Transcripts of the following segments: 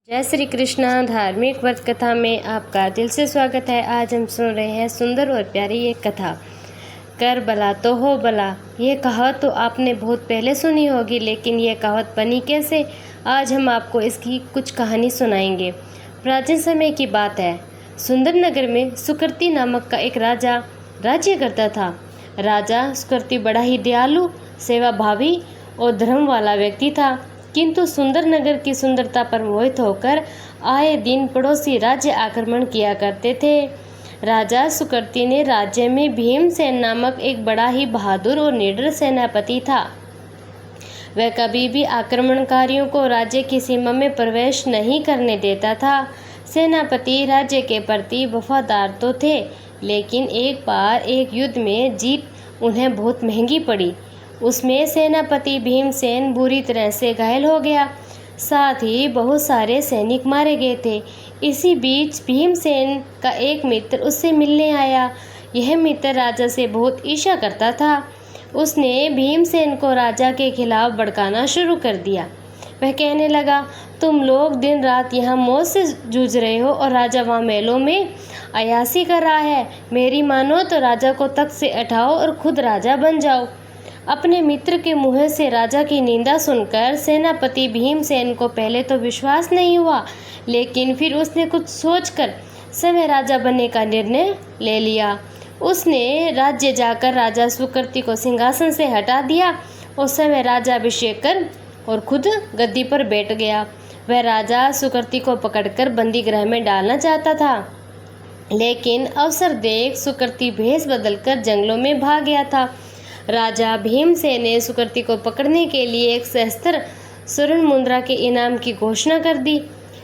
जय श्री कृष्णा। धार्मिक व्रत कथा में आपका दिल से स्वागत है। आज हम सुन रहे हैं सुंदर और प्यारी एक कथा, कर भला तो हो भला। ये कहावत तो आपने बहुत पहले सुनी होगी, लेकिन ये कहावत बनी कैसे, आज हम आपको इसकी कुछ कहानी सुनाएंगे। प्राचीन समय की बात है। सुंदर नगर में सुकृति नामक का एक राजा राज्य करता था। राजा सुकृति बड़ा ही दयालु, सेवाभावी और धर्म वाला व्यक्ति था, किंतु सुंदर नगर की सुंदरता पर मोहित होकर आए दिन पड़ोसी राज्य आक्रमण किया करते थे। राजा सुकृति ने राज्य में भीमसेन नामक एक बड़ा ही बहादुर और निडर सेनापति था। वह कभी भी आक्रमणकारियों को राज्य की सीमा में प्रवेश नहीं करने देता था। सेनापति राज्य के प्रति वफादार तो थे, लेकिन एक बार एक युद्ध में जीत उन्हें बहुत महंगी पड़ी। उसमें सेनापति भीमसेन बुरी तरह से घायल हो गया, साथ ही बहुत सारे सैनिक मारे गए थे। इसी बीच भीमसेन का एक मित्र उससे मिलने आया। यह मित्र राजा से बहुत ईर्ष्या करता था। उसने भीमसेन को राजा के खिलाफ भड़काना शुरू कर दिया। वह कहने लगा, तुम लोग दिन रात यहाँ मौत से जूझ रहे हो और राजा वहाँ महलों में अयासी कर रहा है। मेरी मानो तो राजा को तख्त से उठाओ और खुद राजा बन जाओ। अपने मित्र के मुँह से राजा की निंदा सुनकर सेनापति भीमसेन को पहले तो विश्वास नहीं हुआ, लेकिन फिर उसने कुछ सोचकर स्वयं राजा बनने का निर्णय ले लिया। उसने राज्य जाकर राजा सुकृति को सिंहासन से हटा दिया और स्वयं राजा अभिषेक कर और खुद गद्दी पर बैठ गया। वह राजा सुकृति को पकड़कर बंदी गृह में डालना चाहता था, लेकिन अवसर देख सुकृति भेष बदलकर जंगलों में भाग गया था। राजा भीमसेन ने सुकृति को पकड़ने के लिए एक सहस्त्र स्वर्ण मुद्रा के इनाम की घोषणा कर दी।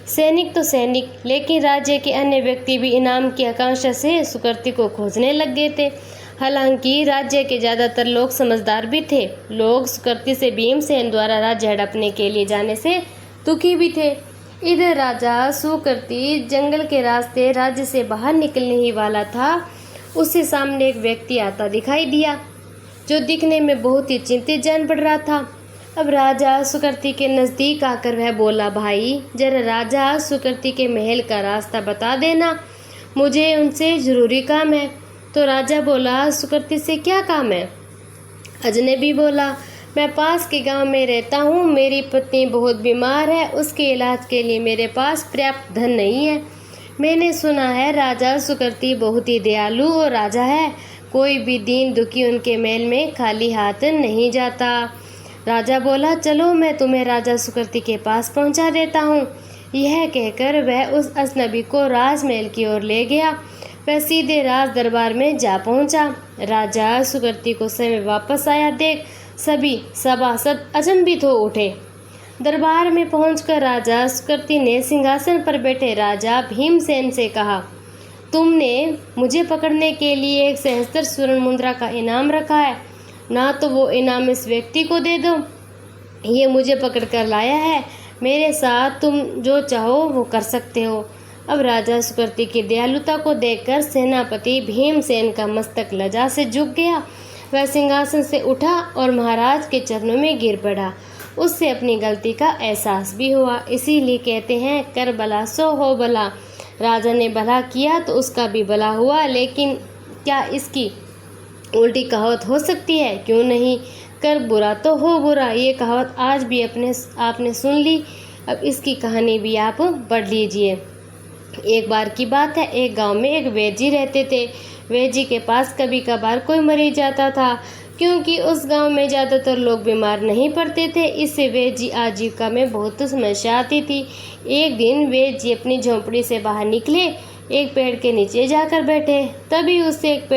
सैनिक तो सैनिक, लेकिन राज्य के अन्य व्यक्ति भी इनाम की आकांक्षा से सुकृति को खोजने लग गए थे। हालांकि राज्य के ज़्यादातर लोग समझदार भी थे। लोग सुकृति से भीमसेन द्वारा राज्य हड़पने के लिए जाने से दुखी भी थे। इधर राजा सुकृति जंगल के रास्ते राज्य से बाहर निकलने ही वाला था। उससे सामने एक व्यक्ति आता दिखाई दिया, जो दिखने में बहुत ही चिंतित जान पड़ रहा था। अब राजा सुकृति के नज़दीक आकर वह बोला, भाई जरा राजा सुकृति के महल का रास्ता बता देना, मुझे उनसे ज़रूरी काम है। तो राजा बोला, सुकृति से क्या काम है? अजनबी बोला, मैं पास के गांव में रहता हूँ, मेरी पत्नी बहुत बीमार है, उसके इलाज के लिए मेरे पास पर्याप्त धन नहीं है। मैंने सुना है राजा सुकृति बहुत ही दयालु और राजा है, कोई भी दीन दुखी उनके महल में खाली हाथ नहीं जाता। राजा बोला, चलो मैं तुम्हें राजा सुकृति के पास पहुंचा देता हूं। यह कहकर वह उस अजनबी को राजमहल की ओर ले गया। वह सीधे राज दरबार में जा पहुंचा। राजा सुकृति को समय वापस आया देख सभी सभासद अचंभित हो उठे। दरबार में पहुंचकर राजा सुकृति ने सिंहासन पर बैठे राजा भीमसेन से कहा, तुमने मुझे पकड़ने के लिए एक सहस्त्र स्वर्ण मुद्रा का इनाम रखा है, ना तो वो इनाम इस व्यक्ति को दे दो, ये मुझे पकड़ कर लाया है। मेरे साथ तुम जो चाहो वो कर सकते हो। अब राजा सुकृति की दयालुता को देखकर सेनापति भीमसेन का मस्तक लज्जा से झुक गया। वह सिंहासन से उठा और महाराज के चरणों में गिर पड़ा। उससे अपनी गलती का एहसास भी हुआ। इसीलिए कहते हैं, कर भला सो हो भला। राजा ने भला किया तो उसका भी भला हुआ, लेकिन क्या इसकी उल्टी कहावत हो सकती है? क्यों नहीं, कर बुरा तो हो बुरा। ये कहावत आज भी आपने सुन ली। अब इसकी कहानी भी आप पढ़ लीजिए। एक बार की बात है, एक गांव में एक वैद्य जी रहते थे। वैद्य जी के पास कभी कभार कोई मरीज जाता था, क्योंकि उस गांव में ज़्यादातर लोग बीमार नहीं पड़ते थे। इससे वैद्य जी आजीविका में बहुत समस्या आती थी। एक दिन वैद्य जी अपनी झोंपड़ी से बाहर निकले, एक पेड़ के नीचे जाकर बैठे। तभी उससे एक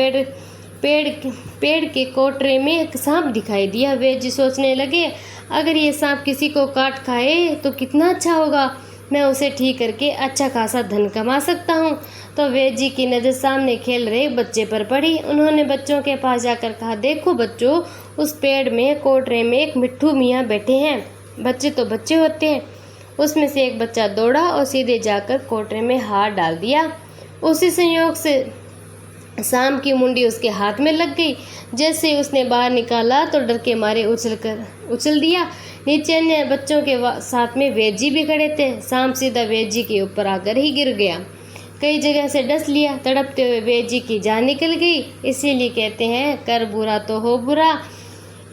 पेड़ के कोटरे में एक सांप दिखाई दिया। वैद्य जी सोचने लगे, अगर ये सांप किसी को काट खाए तो कितना अच्छा होगा, मैं उसे ठीक करके अच्छा खासा धन कमा सकता हूँ। तो वैद्य जी की नज़र सामने खेल रहे बच्चे पर पड़ी। उन्होंने बच्चों के पास जाकर कहा, देखो बच्चों, उस पेड़ में कोटरे में एक मिट्ठू मियाँ बैठे हैं। बच्चे तो बच्चे होते हैं। उसमें से एक बच्चा दौड़ा और सीधे जाकर कोटरे में हाथ डाल दिया। उसी संयोग से सांप की मुंडी उसके हाथ में लग गई। जैसे उसने बाहर निकाला तो डर के मारे उछल दिया। नीचे अन्य बच्चों के साथ में वेद जी भी खड़े थे। सांप सीधा वेद जी के ऊपर आकर ही गिर गया। कई जगह से डस लिया। तड़पते हुए वेद जी की जान निकल गई। इसीलिए कहते हैं कर बुरा तो हो बुरा।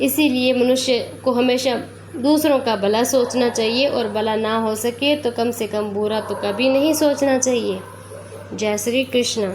इसीलिए मनुष्य को हमेशा दूसरों का भला सोचना चाहिए और भला ना हो सके तो कम से कम बुरा तो कभी नहीं सोचना चाहिए। जय श्री कृष्ण।